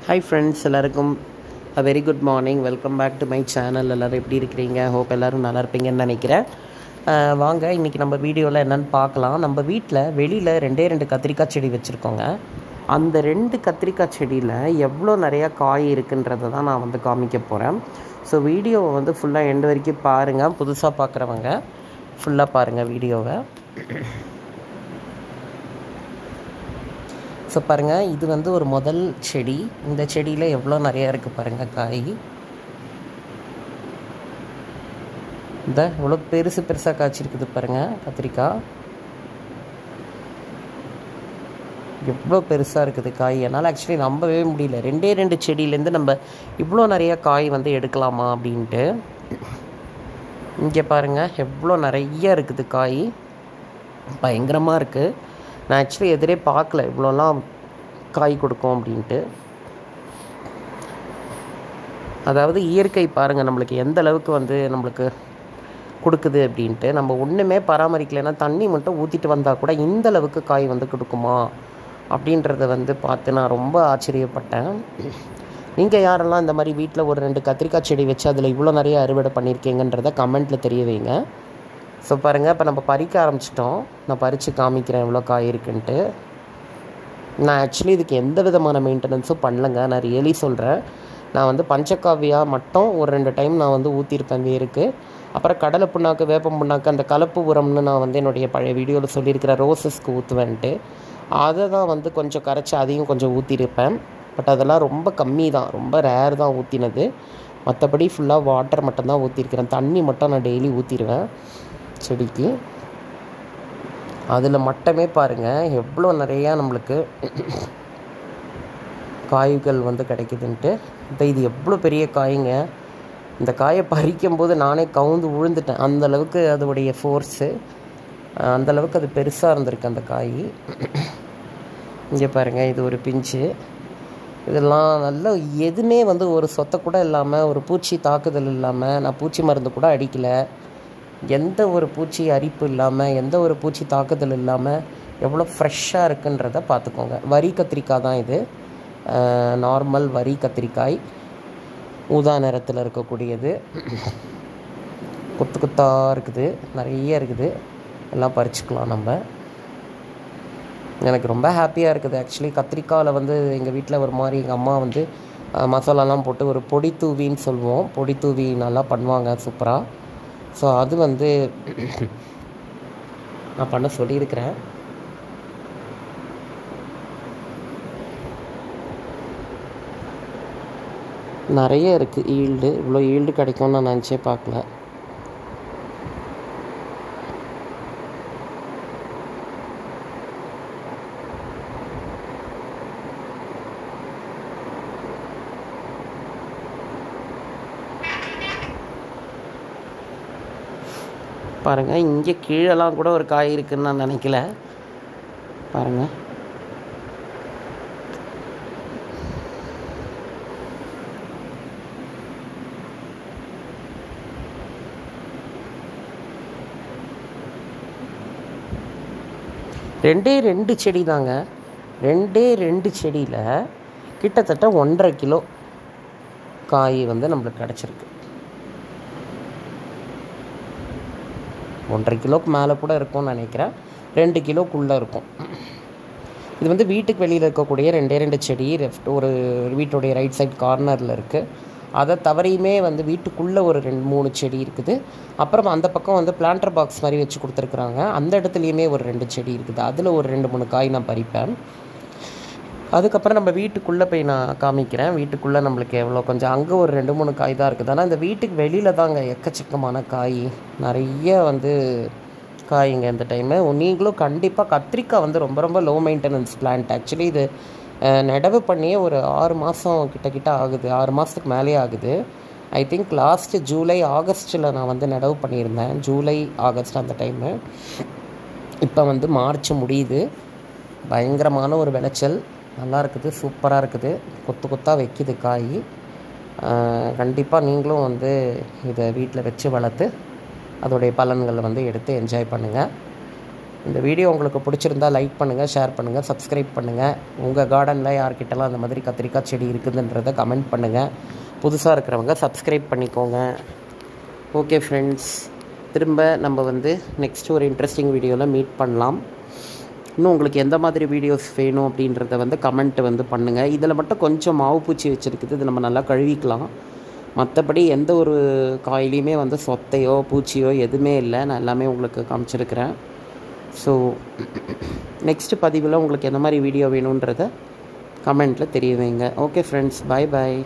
Hi friends, எல்லாருக்கும் very good morning. Welcome back to my channel. எல்லோரும் எப்படி இருக்கிறீங்க? ஹோப் எல்லோரும் நல்லா இருப்பீங்கன்னு நினைக்கிறேன். வாங்க இன்றைக்கி நம்ம வீடியோவில் என்னென்னு பார்க்கலாம். நம்ம வீட்டில் வெளியில் ரெண்டு கத்திரிக்காய் செடி வச்சுருக்கோங்க. அந்த 2 கத்திரிக்காய் செடியில் எவ்வளோ நிறையா காய் இருக்குன்றதை தான் நான் வந்து காமிக்க போகிறேன். ஸோ வீடியோவை வந்து ஃபுல்லாக எண்டு வரைக்கும் பாருங்கள். புதுசாக பார்க்குறவங்க ஃபுல்லாக பாருங்கள் வீடியோவை. ஸோ பாருங்கள், இது வந்து ஒரு முதல் செடி. இந்த செடியில் எவ்வளோ நிறையா இருக்குது பாருங்கள் காய். இந்த எவ்வளோ பெருசாக காய்ச்சிருக்குது பாருங்கள் கத்திரிக்காய். எவ்வளோ பெருசாக இருக்குது காய். என்னால் ஆக்சுவலி நம்பவே முடியல. 2 செடியிலேருந்து நம்ம இவ்வளோ நிறையா காய் வந்து எடுக்கலாமா அப்படின்ட்டு. இங்கே பாருங்கள் எவ்வளோ நிறைய இருக்குது காய். பயங்கரமாக இருக்குது. நான் ஆக்சுவலி எதிரே பார்க்கல இவ்வளோலாம் காய் கொடுக்கும் அப்படின்ட்டு. அதாவது இயற்கை பாருங்கள் நம்மளுக்கு எந்த அளவுக்கு வந்து நம்மளுக்கு கொடுக்குது அப்படின்ட்டு. நம்ம ஒன்றுமே பராமரிக்கலைன்னா தண்ணி மட்டும் ஊற்றிட்டு வந்தால் கூட இந்த அளவுக்கு காய் வந்து கொடுக்குமா அப்படின்றத வந்து பார்த்து நான் ரொம்ப ஆச்சரியப்பட்டேன். நீங்கள் யாரெல்லாம் இந்த மாதிரி வீட்டில் ஒரு 2 கத்திரிக்காய் செடி வச்சு அதில் இவ்வளோ நிறைய அறுவடை பண்ணியிருக்கீங்கன்றதை கமெண்ட்டில் தெரிய வைங்க. ஸோ பாருங்கள், இப்போ நம்ம பறிக்க ஆரம்பிச்சிட்டோம். நான் பறித்து காமிக்கிறேன் எவ்வளோ காய் இருக்குன்ட்டு. நான் ஆக்சுவலி இதுக்கு எந்த விதமான மெயின்டெனன்ஸும் பண்ணலைங்க. நான் ரியலி சொல்கிறேன். நான் வந்து பஞ்சகாவியா மட்டும் ஒரு 2 டைம் நான் வந்து ஊற்றிருப்பேன் வேருக்கு. அப்புறம் கடலை புண்ணாக்கு, வேப்பம் புண்ணாக்கு, அந்த கலப்பு உரம்னு நான் வந்து என்னுடைய பழைய வீடியோவில் சொல்லியிருக்கிறேன் ரோசஸ்க்கு ஊற்றுவேன்ட்டு. அதை தான் வந்து கொஞ்சம் கரைச்சி அதையும் கொஞ்சம் ஊற்றிருப்பேன். பட் அதெல்லாம் ரொம்ப கம்மி தான், ரொம்ப ரேர் தான் ஊற்றினது. மற்றபடி ஃபுல்லாக வாட்டர் மட்டும்தான் ஊற்றிருக்கிறேன். தண்ணி மட்டும் நான் டெய்லி ஊற்றிடுவேன் செடிக்கு. அதில் மட்டுமே பாருங்கள் எவ்வளோ நிறையா நம்மளுக்கு காய்கள் வந்து கிடைக்குதுன்ட்டு. இது எவ்வளோ பெரிய காய்ங்க. இந்த காயை பறிக்கும்போது நானே கவுந்து விழுந்துட்டேன். அந்தளவுக்கு அதோடைய ஃபோர்ஸு, அந்தளவுக்கு அது பெருசாக இருந்திருக்கு அந்த காய். இங்கே பாருங்கள், இது ஒரு பிஞ்சு. இதெல்லாம் நல்லா எதுவுமே வந்து ஒரு சொத்தை கூட இல்லாமல், ஒரு பூச்சி தாக்குதல் இல்லாமல், நான் பூச்சி மருந்து கூட அடிக்கலை, எந்த ஒரு பூச்சி அரிப்பு இல்லாமல், எந்த ஒரு பூச்சி தாக்குதல் இல்லாமல் எவ்வளோ ஃப்ரெஷ்ஷாக இருக்குன்றதை பார்த்துக்கோங்க. வரி கத்திரிக்காய் தான் இது. நார்மல் வரி கத்திரிக்காய், ஊதா நிறத்தில் இருக்கக்கூடியது. கொத்து கொத்தாக இருக்குது, நிறைய இருக்குது. எல்லாம் பறிச்சுக்கலாம் நம்ம. எனக்கு ரொம்ப ஹாப்பியாக இருக்குது ஆக்சுவலி. கத்திரிக்காயில் வந்து எங்கள் வீட்டில் ஒரு மாதிரி எங்கள் அம்மா வந்து மசாலாலாம் போட்டு ஒரு பொடி தூவின்னு சொல்லுவோம், பொடி தூவி நல்லா பண்ணுவாங்க சூப்பராக. ஸோ அது வந்து நான் பண்ண சொல்லியிருக்கிறேன். நிறைய இருக்குது ஈல்டு. இவ்வளோ ஈல்டு கிடைக்கும்னு நான் நினச்சே பார்க்கல. பாருங்கள், இங்கே கீழெல்லாம் கூட ஒரு காய் இருக்குதுன்னு நான் நினைக்கல. பாருங்கள், ரெண்டு செடி தாங்க. 2 செடியில் கிட்டத்தட்ட 1.5 கிலோ காய் வந்து நம்மளுக்கு கிடச்சிருக்கு. 1.5 கிலோவுக்கு மேலே கூட இருக்கும்னு நினைக்கிறேன். 2 கிலோக்குள்ளே இருக்கும். இது வந்து வீட்டுக்கு வெளியில் இருக்கக்கூடிய 2 செடி. ஒரு வீட்டுடைய ரைட் சைட் கார்னரில் இருக்குது. அதை தவறையுமே வந்து வீட்டுக்குள்ளே ஒரு 2-3 செடி இருக்குது. அப்புறம் அந்த பக்கம் வந்து பிளான்டர் பாக்ஸ் மாதிரி வச்சு கொடுத்துருக்குறாங்க. அந்த இடத்துலையுமே ஒரு 2 செடி இருக்குது. அதில் ஒரு 2-3 காய் நான் பறிப்பேன். அதுக்கப்புறம் நம்ம வீட்டுக்குள்ளே போய் நான் காமிக்கிறேன். வீட்டுக்குள்ளே நம்மளுக்கு எவ்வளோ கொஞ்சம் அங்கே ஒரு 2-3 காய் தான் இருக்குது. ஆனால் இந்த வீட்டுக்கு வெளியில் தாங்க எக்கச்சக்கமான காய், நிறைய வந்து காய்ங்க இந்த டைமு. நீங்களும் கண்டிப்பாக கத்திரிக்காய் வந்து ரொம்ப ரொம்ப லோ மெயின்டெனன்ஸ் பிளான்ட். ஆக்சுவலி இது நடவு பண்ணியே ஒரு 6 மாதம் கிட்ட ஆகுது. 6 மாதத்துக்கு மேலே ஆகுது. ஐ திங்க் லாஸ்ட்டு ஜூலை ஆகஸ்ட்டில் நான் வந்து நடவு பண்ணியிருந்தேன். ஜூலை ஆகஸ்ட் அந்த டைமு. இப்போ வந்து மார்ச் முடியுது. பயங்கரமான ஒரு விளைச்சல், நல்லா இருக்குது, சூப்பராக இருக்குது. கொத்து கொத்தாக வைக்கிது காய். கண்டிப்பாக நீங்களும் வந்து இதை வீட்டில் வச்சு வளர்த்து அதோடைய பலன்களை வந்து எடுத்து என்ஜாய் பண்ணுங்கள். இந்த வீடியோ உங்களுக்கு பிடிச்சிருந்தால் லைக் பண்ணுங்கள், ஷேர் பண்ணுங்கள், சப்ஸ்கிரைப் பண்ணுங்கள். உங்கள் கார்டனில் யார்கிட்டலாம் அந்த மாதிரி கத்திரிக்காய் செடி இருக்குதுன்றதை கமெண்ட் பண்ணுங்கள். புதுசாக இருக்கிறவங்க சப்ஸ்கிரைப் பண்ணிக்கோங்க. ஓகே ஃப்ரெண்ட்ஸ், திரும்ப நம்ம வந்து நெக்ஸ்ட் ஒரு இன்ட்ரெஸ்டிங் வீடியோவில் மீட் பண்ணலாம். இன்னும் உங்களுக்கு எந்த மாதிரி வீடியோஸ் வேணும் அப்படின்றத வந்து கமெண்ட் வந்து பண்ணுங்கள். இதில் மட்டும் கொஞ்சம் மாவு பூச்சி வச்சுருக்குது, இது நம்ம நல்லா கழுவிக்கலாம். மற்றபடி எந்த ஒரு காயிலையுமே வந்து சொத்தையோ பூச்சியோ எதுவுமே இல்லை. நான் எல்லாமே உங்களுக்கு காமிச்சிருக்கிறேன். ஸோ நெக்ஸ்ட்டு பதிவில் உங்களுக்கு எந்த மாதிரி வீடியோ வேணுன்றதை கமெண்ட்டில் தெரிய வைங்க. ஓகே ஃப்ரெண்ட்ஸ், பாய் பாய்.